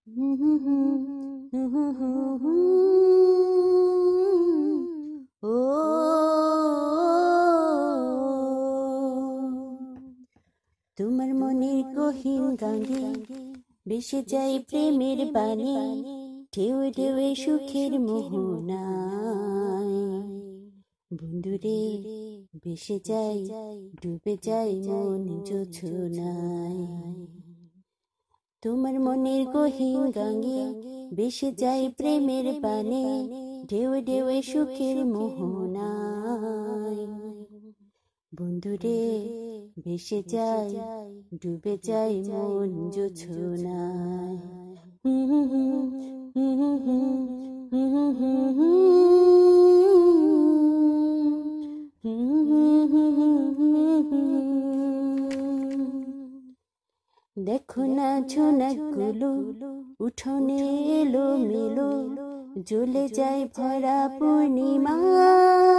ও তোমার মনের গহীন গাঙ্গে ভেসে যায় প্রেমের বাণী, ঢেউয়ে ঢেউয়ে সুখের মোহনায়। বন্ধুরে ভেসে যায়, ডুবে যায় মন জোছনায়। তোমার মনের গহীন গাঙ্গে ভেসে যায় প্রেমের বাণী, ঢেউয়ে ঢেউয়ে সুখের মোহনায়। বন্ধুরে ভেসে যায়, ডুবে যায় মন জোছনায়। দেখো না ঝোনাকগুলো উঠোনে এলো মেলো, জ্বলে যায় ভরা পূর্ণিমা।